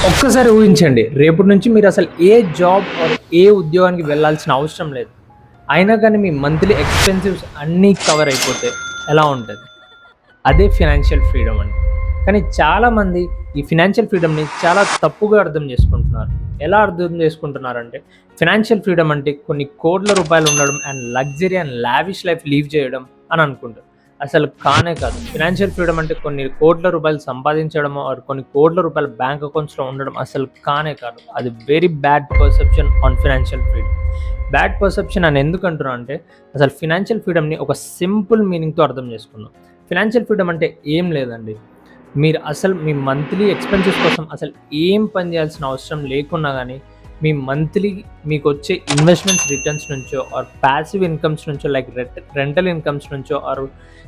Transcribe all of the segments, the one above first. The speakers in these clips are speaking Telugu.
ఒక్కసారి ఊహించండి. రేపటి నుంచి మీరు అసలు ఏ జాబ్ ఆర్ ఏ ఉద్యోగానికి వెళ్ళాల్సిన అవసరం లేదు. అయినా కానీ మీ మంత్లీ ఎక్స్‌పెన్సివ్స్ అన్నీ కవర్ అయిపోతే ఎలా ఉంటది? అదే ఫినాన్షియల్ ఫ్రీడమ్ అండి. కానీ చాలామంది ఈ ఫినాన్షియల్ ఫ్రీడమ్‌ని చాలా తప్పుగా అర్థం చేసుకుంటున్నారు. ఎలా అర్థం చేసుకుంటున్నారంటే ఫినాన్షియల్ ఫ్రీడమ్ అంటే కొన్ని కోట్ల రూపాయలు ఉండడం and luxury and lavish life leave చేయడం అని అనుకుంటారు. అసలు కానే కాదు. ఫినాన్షియల్ ఫ్రీడమ్ అంటే కొన్ని కోట్ల రూపాయలు సంపాదించడమో ఆర్ కొన్ని కోట్ల రూపాయలు బ్యాంక్ అకౌంట్స్‌లో ఉండడం అసలు కానే కాదు. అది very bad perception on financial freedom. Bad perception అని ఎందుకు అంటున్నా అంటే అసలు ఫినాన్షియల్ ఫ్రీడమ్‌ని ఒక సింపుల్ మీనింగ్‌తో అర్థం చేసుకుందాం. ఫినాన్షియల్ ఫ్రీడమ్ అంటే ఏం లేదండి. మీరు అసలు మీ మంత్లీ ఎక్స్‌పెన్సెస్ కోసం అసలు ఏం పని చేయాల్సిన అవసరం లేకున్నా గానీ, మీ మంత్లీ మీకొచ్చే ఇన్వెస్ట్‌మెంట్స్ రిటర్న్స్ నుంచో ఆర్ పాసివ్ ఇన్‌కమ్స్ నుంచో లైక్ రెంటల్ ఇన్‌కమ్స్ నుంచో ఆర్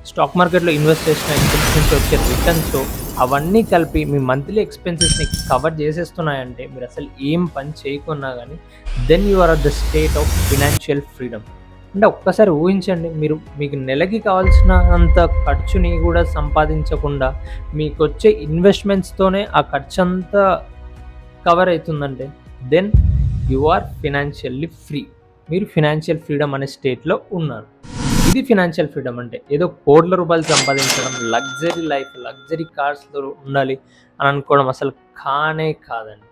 స్టాక్ మార్కెట్‌లో ఇన్వెస్ట్ చేసిన ఇన్‌కమ్స్ నుంచి వచ్చే రిటర్న్సో అవన్నీ కలిపి మీ మంత్లీ ఎక్స్‌పెన్సెస్‌ని కవర్ చేసేస్తున్నాయంటే మీరసలు ఏం పని చేయకున్నా గానీ, then you are at the state of financial freedom. అంటే ఒక్కసారి ఊహించండి. మీకు నెలకి కావాల్సినంత ఖర్చుని గూడా సంపాదించకుండా, మీకొచ్చే ఇన్వెస్ట్‌మెంట్స్‌తోనే ఆ ఖర్చంతా కవర్ అయితుందంటే, then you are financially free. మీరు ఫినాన్షియల్ ఫ్రీడమ్ అనే స్టేట్‌లో ఉన్నారు. ఇది ఫినాన్షియల్ ఫ్రీడమ్ అంటే. ఏదో కోట్ల రూపాయలు సంపాదించడం, లగ్జరీ లైఫ్, లగ్జరీ కార్స్‌లో ఉండాలి అని అనుకోవడం అసలు కానే కాదండి.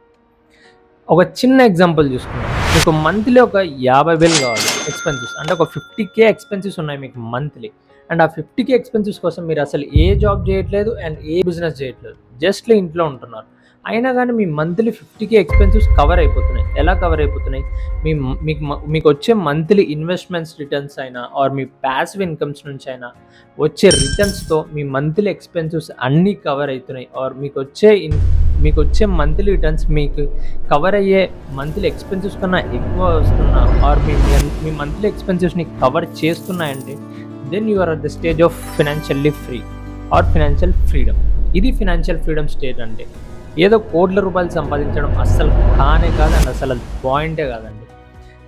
ఒక చిన్న ఎగ్జాంపుల్ చూసుకుందాం. మీకు మంత్లీ ఒక 50,000 కావాలి ఎక్స్‌పెన్సెస్. అంటే ఒక 50,000 ఎక్స్‌పెన్సెస్ ఉన్నాయి మీకు మంత్లీ. అండ్ ఆ 50,000 ఎక్స్‌పెన్సెస్ కోసం మీరు అసలు ఏ జాబ్ చేయట్లేదు అండ్ ఏ బిజినెస్ చేయట్లేదు. జస్ట్ ఇంట్లో ఉంటున్నారు. అయినా గానీ మీ మంత్లీ 50,000 ఎక్స్‌పెన్సెస్ కవర్ అయిపోతున్నాయి. ఎలా కవర్ అయిపోతున్నాయి? మీ మీకొచ్చే మంత్లీ ఇన్వెస్ట్‌మెంట్స్ రిటర్న్స్ అయినా ఆర్ మీ పాసివ్ ఇన్‌కమ్స్ నుంచి అయినా వచ్చే రిటర్న్స్‌తో మీ మంత్లీ ఎక్స్‌పెన్సెస్ అన్నీ కవర్ అయితున్నాయి. ఆర్ మీకొచ్చే మంత్లీ రిటర్న్స్ మీకు కవర్ అయ్యే మంత్లీ ఎక్స్‌పెన్సెస్ కన్నా ఎక్కువ వస్తున్నా ఆర్ మీ మంత్లీ ఎక్స్‌పెన్సెస్‌ని కవర్ చేస్తున్నాయంటే then you are at the stage of financially free or financial freedom. ఇది ఫినాన్షియల్ ఫ్రీడమ్ స్టేట్ అంటే. ఏదో కోట్ల రూపాయలు సంపాదించడం అస్సలు కానే కాదు అండ్ అసలు అది పాయింటే కాదండి.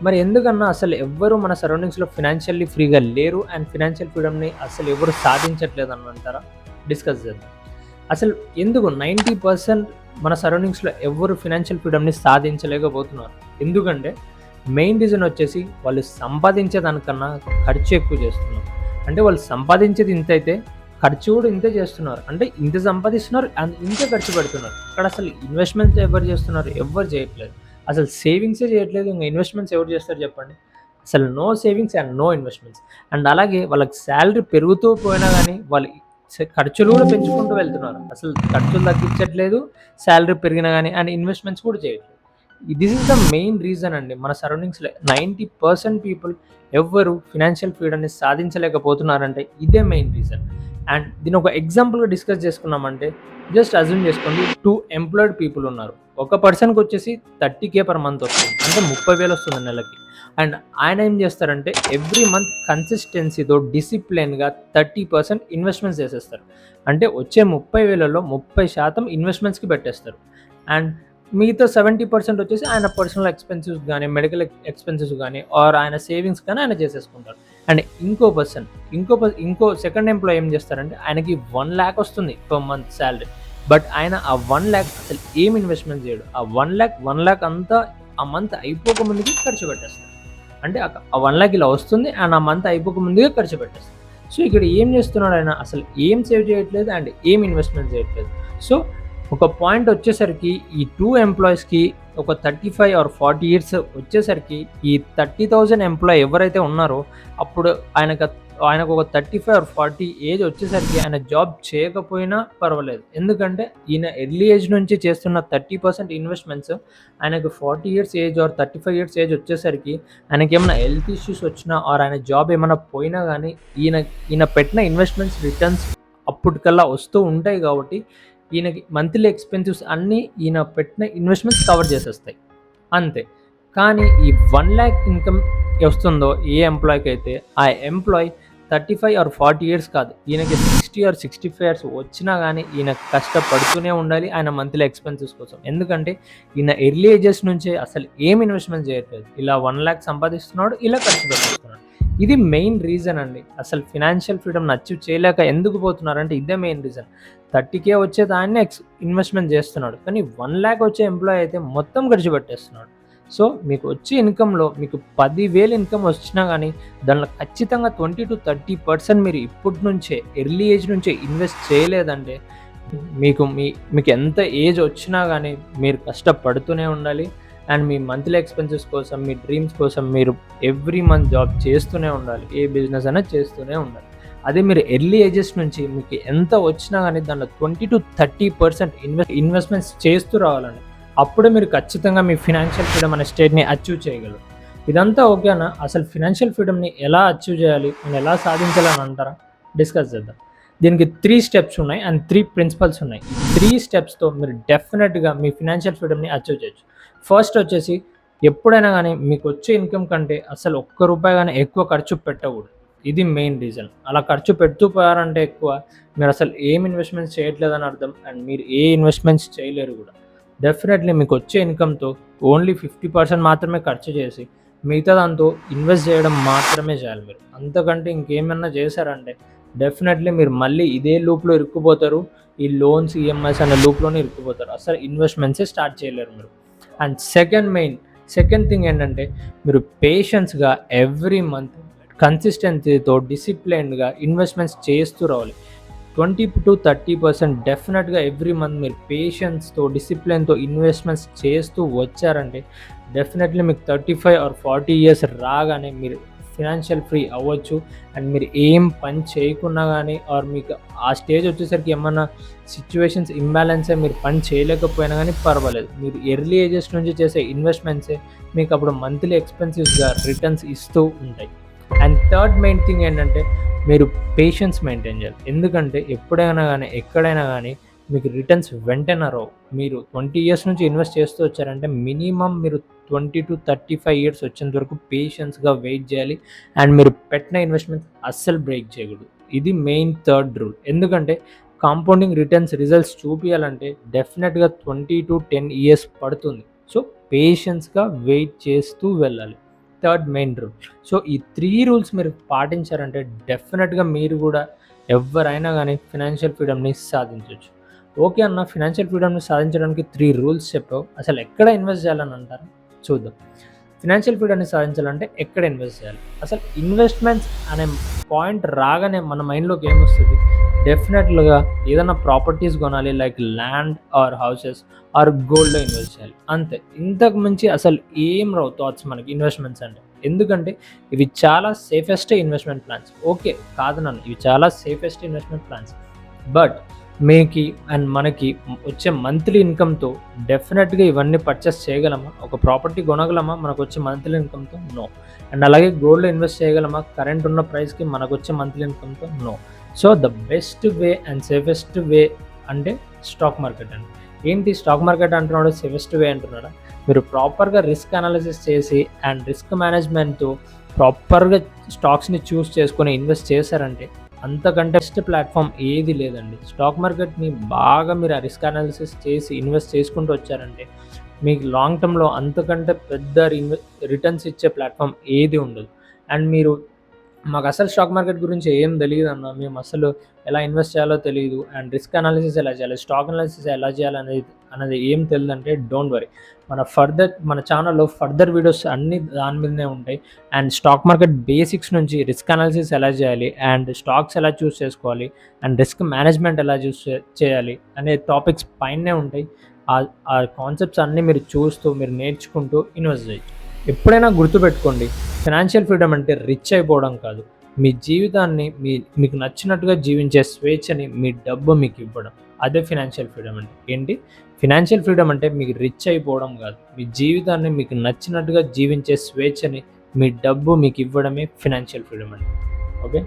మరి ఎందుకన్నా అసలు ఎవ్వరు మన సరౌండింగ్స్‌లో ఫినాన్షియల్లీ ఫ్రీగా లేరు అండ్ ఫినాన్షియల్ ఫ్రీడమ్‌ని అసలు ఎవరు సాధించట్లేదని అంటారా? డిస్కస్ చేద్దాం. అసలు ఎందుకు 90% మన సరౌండింగ్స్‌లో ఎవ్వరు ఫినాన్షియల్ ఫ్రీడమ్‌ని సాధించలేకపోతున్నారు. ఎందుకంటే మెయిన్ రీజన్ వచ్చేసి వాళ్ళు సంపాదించే దానికన్నా ఖర్చు ఎక్కువ చేస్తున్నారు. అంటే వాళ్ళు సంపాదించేది ఇంతైతే ఖర్చు కూడా ఇంతే చేస్తున్నారు. అంటే ఇంత సంపాదిస్తున్నారు అండ్ ఇంతే ఖర్చు పెడుతున్నారు. ఇక్కడ అసలు ఇన్వెస్ట్‌మెంట్స్ ఎవరు చేస్తున్నారు? ఎవ్వరు చేయట్లేదు. అసలు సేవింగ్సే చేయట్లేదు. ఇంక ఇన్వెస్ట్‌మెంట్స్ ఎవరు చేస్తారు చెప్పండి? అసలు no savings and no investments. And అలాగే వాళ్ళకి సాలరీ పెరుగుతూ పోయినా గానీ వాళ్ళు ఖర్చులు కూడా పెంచుకుంటూ వెళ్తున్నారు. అసలు ఖర్చులు తగ్గించట్లేదు. సాలరీ పెరిగినా గానీ అండ్ ఇన్వెస్ట్‌మెంట్స్ కూడా చేయట్లేదు. This is the main reason అండి. మన సరౌండింగ్స్‌లో 90% పీపుల్ ఎవ్వరు ఫినాన్షియల్ ఫ్రీడమ్‌ని సాధించలేకపోతున్నారంటే ఇదే మెయిన్ రీజన్. అండ్ దీన్ని ఒక ఎగ్జాంపుల్‌గా డిస్కస్ చేసుకున్నామంటే జస్ట్ అజ్యూమ్ చేసుకోండి 2 ఎంప్లాయిడ్ పీపుల్ ఉన్నారు. ఒక పర్సన్‌కి వచ్చేసి 30,000 పర్ మంత్ వస్తుంది. అంటే 30,000 వస్తుంది నెలకి. అండ్ ఆయన ఏం చేస్తారంటే ఎవ్రీ మంత్ కన్సిస్టెన్సీతో డిసిప్లిన్‌గా 30% ఇన్వెస్ట్‌మెంట్స్ చేసేస్తారు. అంటే వచ్చే 30,000లో 30% ఇన్వెస్ట్‌మెంట్స్‌కి పెట్టేస్తారు. అండ్ మిగతా 70% వచ్చేసి ఆయన పర్సనల్ ఎక్స్‌పెన్సెస్ గానీ, మెడికల్ ఎక్స్‌పెన్సెస్ గానీ ఆర్ ఆయన సేవింగ్స్ గానీ ఆయన చేసేసుకుంటారు. అండ్ ఇంకో సెకండ్ ఎంప్లాయీ ఏం చేస్తారంటే ఆయనకి 1,00,000 వస్తుంది పర్ మంత్ సాలరీ. బట్ ఆయన ఆ 1,00,000 అసలు ఏం ఇన్వెస్ట్‌మెంట్ చేయడు. ఆ 1,00,000 అంతా ఆ మంత్ అయిపోక ముందుకి ఖర్చు పెట్టేస్తాడు. అంటే ఆ 1,00,000 ఇలా వస్తుంది అండ్ ఆ మంత్ అయిపోక ముందుగా ఖర్చు పెట్టేస్తాడు. సో ఇక్కడ ఏం చేస్తున్నాడు ఆయన? అసలు ఏం సేవ్ చేయట్లేదు అండ్ ఏం ఇన్వెస్ట్‌మెంట్ చేయట్లేదు. సో ఒక పాయింట్ వచ్చేసరికి ఈ 2 ఎంప్లాయీస్‌కి ఒక 35 ఆర్ 40 ఇయర్స్ వచ్చేసరికి ఈ 30,000 ఎంప్లాయీ ఎవరైతే ఉన్నారో అప్పుడు ఆయనకు ఒక 35 ఆర్ 40 ఏజ్ వచ్చేసరికి ఆయన జాబ్ చేయకపోయినా పర్వాలేదు. ఎందుకంటే ఈయన ఎర్లీ ఏజ్ నుంచి చేస్తున్న 30% ఇన్వెస్ట్‌మెంట్స్ ఆయనకు 40 years age or 35 years age వచ్చేసరికి ఆయనకేమన్నా హెల్త్ ఇష్యూస్ వచ్చినా ఆర్ ఆయన జాబ్ ఏమన్నా పోయినా గానీ ఈయన పెట్టిన ఇన్వెస్ట్‌మెంట్స్ రిటర్న్స్ అప్పటికల్లా వస్తూ ఉంటాయి కాబట్టి ఈయనకి మంత్లీ ఎక్స్‌పెన్సెస్ అన్నీ ఈయన పెట్టిన ఇన్వెస్ట్‌మెంట్స్ కవర్ చేసేస్తాయి. అంతే. కానీ ఈ 1,00,000 ఇన్‌కమ్ వస్తుందో ఏ ఎంప్లాయీకైతే ఆ ఎంప్లాయీ 35 ఆర్ 40 ఇయర్స్ కాదు. ఈయనకి 60 ఆర్ 65 ఇయర్స్ వచ్చినా గానీ ఈయన కష్టపడుతూనే ఉండాలి ఆయన మంత్లీ ఎక్స్‌పెన్సెస్ కోసం. ఎందుకంటే ఈయన ఎర్లీ ఏజెస్ నుంచే అసలు ఏం ఇన్వెస్ట్‌మెంట్ చేయట్లేదు. ఇలా 1,00,000 సంపాదిస్తున్నాడు, ఇలా ఖర్చు పెట్టేస్తున్నాడు. ఇది మెయిన్ రీజన్ అండి. అసలు ఫినాన్షియల్ ఫ్రీడమ్‌ని అచీవ్ చేయలేక ఎందుకు పోతున్నారంటే ఇదే మెయిన్ రీజన్. 30,000 వచ్చే దాన్ని ఇన్వెస్ట్‌మెంట్ చేస్తున్నాడు. కానీ 1,00,000 వచ్చే ఎంప్లాయీ అయితే మొత్తం ఖర్చు పెట్టేస్తున్నాడు. సో, మీకు వచ్చే ఇన్‌కమ్‌లో మీకు 10,000 ఇన్‌కమ్ వచ్చినా గానీ, దాంట్లో ఖచ్చితంగా 20-30% మీరు ఇప్పటి నుంచే ఎర్లీ ఏజ్ నుంచే ఇన్వెస్ట్ చేయలేదంటే, మీకు ఎంత ఏజ్ వచ్చినా గానీ మీరు కష్టపడుతూనే ఉండాలి. అండ్ మీ మంత్లీ ఎక్స్‌పెన్సెస్ కోసం, మీ డ్రీమ్స్ కోసం మీరు ఎవ్రీ మంత్ జాబ్ చేస్తూనే ఉండాలి. ఏ బిజినెస్ అయినా చేస్తూనే ఉండాలి. అదే మీరు ఎర్లీ ఏజెస్ నుంచి మీకు ఎంత వచ్చినా గానీ దాంట్లో 20-30% ఇన్వెస్ట్‌మెంట్స్ చేస్తూ రావాలండి. అప్పుడే మీరు ఖచ్చితంగా మీ ఫినాన్షియల్ ఫ్రీడమ్ అనే స్టేట్‌ని అచీవ్ చేయగలరు. ఇదంతా ఓకేనా? అసలు ఫినాన్షియల్ ఫ్రీడమ్‌ని ఎలా అచీవ్ చేయాలి? అండ్ ఎలా సాధించాలని అంటారా? డిస్కస్ చేద్దాం. దీనికి 3 స్టెప్స్ ఉన్నాయి అండ్ 3 ప్రిన్సిపల్స్ ఉన్నాయి. ఈ 3 స్టెప్స్‌తో మీరు డెఫినిట్‌గా మీ ఫినాన్షియల్ ఫ్రీడమ్‌ని అచీవ్ చేయొచ్చు. ఫస్ట్ వచ్చేసి ఎప్పుడైనా గానీ మీకొచ్చే ఇన్‌కమ్ కంటే అసలు ఒక్క రూపాయి గానీ ఎక్కువ ఖర్చు పెట్టకూడదు. ఇది మెయిన్ రీజన్. అలా ఖర్చు పెడుతూ పోయారంటే ఎక్కువ మీరసలు ఏం ఇన్వెస్ట్‌మెంట్స్ చేయట్లేదని అర్థం. అండ్ మీరు ఏ ఇన్వెస్ట్‌మెంట్స్ చేయలేరు గూడా. డెఫినెట్‌లీ మీకొచ్చే ఇన్‌కమ్‌తో ఓన్లీ 50% మాత్రమే ఖర్చు చేసి, మిగతా దాంతో ఇన్వెస్ట్ చేయడం మాత్రమే చేయాలి మీరు. అంతకంటే ఇంకేమన్నా చేశారంటే డెఫినెట్‌లీ మీరు మళ్ళీ ఇదే లూప్‌లో ఇరుక్కుపోతారు. ఈ లోన్స్, ఈఎంఐస్ అనే లూప్‌లోనే ఇరుక్కుపోతారు. అసలు ఇన్వెస్ట్‌మెంట్సే స్టార్ట్ చేయలేరు మీరు. అండ్ సెకండ్ థింగ్ ఏంటంటే మీరు పేషెన్స్‌గా ఎవ్రీ మంత్ కన్సిస్టెన్సీతో డిసిప్లైన్డ్‌గా ఇన్వెస్ట్‌మెంట్స్ చేస్తూ రావాలి. 20-30% డెఫినెట్‌గా ఎవ్రీ మంత్ మీరు పేషెన్స్‌తో, డిసిప్లిన్‌తో ఇన్వెస్ట్‌మెంట్స్ చేస్తూ వచ్చారంటే డెఫినెట్‌లీ మీకు 35 ఆర్ 40 ఇయర్స్ రాగానే మీరు ఫినాన్షియల్ ఫ్రీ అవ్వచ్చు. అండ్ మీరు ఏం పని చేయకున్నా గానీ ఆర్ మీకు ఆ స్టేజ్ వచ్చేసరికి ఏమన్నా సిట్యుయేషన్స్ ఇంబాలెన్సే మీరు పని చేయలేకపోయినా గానీ పర్వాలేదు. మీరు ఎర్లీ ఏజెస్ నుంచి చేసే ఇన్వెస్ట్‌మెంట్సే మీకు అప్పుడు మంత్లీ ఎక్స్‌పెన్సివ్స్‌గా రిటర్న్స్ ఇస్తూ ఉంటాయి. అండ్ థర్డ్ మెయిన్ థింగ్ ఏంటంటే మీరు పేషెన్స్ మెయింటైన్ చేయాలి. ఎందుకంటే ఎప్పుడైనా గానీ, ఎక్కడైనా గానీ మీకు రిటర్న్స్ వెంటనే రావు. మీరు 20 ఇయర్స్ నుంచి ఇన్వెస్ట్ చేస్తూ వచ్చారంటే మినిమమ్ మీరు 20-35 ఇయర్స్ వచ్చేంత వరకు పేషెన్స్‌గా వెయిట్ చేయాలి. అండ్ మీరు పెట్టిన ఇన్వెస్ట్‌మెంట్ అస్సలు బ్రేక్ చేయకూడదు. ఇది మెయిన్ థర్డ్ రూల్. ఎందుకంటే కాంపౌండింగ్ రిటర్న్స్ చూపియాలంటే డెఫినెట్‌గా 20-10 ఇయర్స్ పడుతుంది. సో, పేషెన్స్‌గా వెయిట్ చేస్తూ వెళ్ళాలి. Third main rule. సో, ఈ 3 రూల్స్ మీరు పాటించారంటే డెఫినెట్‌గా మీరు గూడా ఎవ్వరైనా గానీ ఫినాన్షియల్ ఫ్రీడమ్‌ని సాధించొచ్చు. ఓకే అన్న, ఫినాన్షియల్ ఫ్రీడమ్‌ని సాధించడానికి 3 రూల్స్ చెప్పావు. అసలు ఎక్కడ ఇన్వెస్ట్ చేయాలని అంటారా? చూద్దాం. ఫినాన్షియల్ ఫ్రీడమ్‌ని సాధించాలంటే ఎక్కడ ఇన్వెస్ట్ చేయాలి? అసలు ఇన్వెస్ట్‌మెంట్స్ అనే పాయింట్ రాగానే మన మైండ్‌లోకి ఏమొస్తది? డెఫినెట్‌గా ఏదైనా ప్రాపర్టీస్ కొనాలి, like land or houses or గోల్డ్‌లో ఇన్వెస్ట్ చేయాలి. అంతే. ఇంతకు మించి అసలు ఏం రావు థాట్స్ మనకి ఇన్వెస్ట్‌మెంట్స్ అంటే. ఎందుకంటే ఇవి చాలా సేఫెస్ట్ ఇన్వెస్ట్‌మెంట్ ప్లాన్స్. ఓకే, కాదనను. ఇవి చాలా సేఫెస్ట్ ఇన్వెస్ట్‌మెంట్ ప్లాన్స్. బట్ మనకి వచ్చే మంత్లీ ఇన్‌కమ్‌తో డెఫినెట్‌గా ఇవన్నీ పర్చేస్ చేయగలమా? ఒక ప్రాపర్టీ కొనగలమా మనకొచ్చే మంత్లీ ఇన్‌కమ్‌తో? నో. అండ్ అలాగే గోల్డ్‌లో ఇన్వెస్ట్ చేయగలమా? కరెంట్ ఉన్న ప్రైస్‌కి మనకొచ్చే మంత్లీ ఇన్‌కమ్‌తో? No. So, the best way and safest way అంటే స్టాక్ మార్కెట్ అండి. ఏంటి స్టాక్ మార్కెట్ అంటున్నాడు, సేఫెస్ట్ వే అంటున్నాడా? మీరు ప్రాపర్‌గా రిస్క్ అనాలిసిస్ చేసి అండ్ రిస్క్ మేనేజ్‌మెంట్‌తో ప్రాపర్‌గా స్టాక్స్‌ని చూస్ చేసుకొని ఇన్వెస్ట్ చేశారంటే అంతకంటే బెస్ట్ ప్లాట్‌ఫామ్ ఏది లేదండి. స్టాక్ మార్కెట్‌ని బాగా మీరు ఆ రిస్క్ అనాలిసిస్ చేసి ఇన్వెస్ట్ చేసుకుంటూ వచ్చారంటే మీకు లాంగ్ టర్మ్‌లో అంతకంటే పెద్ద రిటర్న్స్ ఇచ్చే ప్లాట్‌ఫామ్ ఏది ఉండదు. అండ్ మాకసలు స్టాక్ మార్కెట్ గురించి ఏం తెలీదన్న. మేమసలు ఎలా ఇన్వెస్ట్ చేయాలో తెలీదు. అండ్ రిస్క్ అనాలిసిస్ ఎలా చేయాలి, స్టాక్ అనాలిసిస్ ఎలా చేయాలనేది ఏం తెలీదంటే డోంట్ వరీ. మన ఛానల్‌లో ఫర్దర్ వీడియోస్ అన్నీ దాని మీదనే ఉంటాయి. అండ్ స్టాక్ మార్కెట్ బేసిక్స్ నుంచి రిస్క్ అనాలిసిస్ ఎలా చేయాలి, అండ్ స్టాక్స్ ఎలా చూస్ చేసుకోవాలి, అండ్ రిస్క్ మేనేజ్మెంట్ ఎలా చేయాలి అనే టాపిక్స్ పైనే ఉంటాయి. ఆ కాన్సెప్ట్స్ అన్నీ మీరు చూస్తూ, మీరు నేర్చుకుంటూ ఇన్వెస్ట్ చేయొచ్చు. ఎప్పుడైనా గుర్తుపెట్టుకోండి, ఫినాన్షియల్ ఫ్రీడమ్ అంటే రిచ్ అయిపోవడం కాదు. మీ జీవితాన్ని మీకు నచ్చినట్టుగా జీవించే స్వేచ్ఛని మీ డబ్బు మీకు ఇవ్వడం. అదే ఫినాన్షియల్ ఫ్రీడమ్ అంటే. ఏంటి? ఫినాన్షియల్ ఫ్రీడమ్ అంటే మీకు రిచ్ అయిపోవడం కాదు. మీ జీవితాన్ని మీకు నచ్చినట్టుగా జీవించే స్వేచ్ఛని మీ డబ్బు మీకు ఇవ్వడమే ఫినాన్షియల్ ఫ్రీడమ్ అంటే. ఓకే.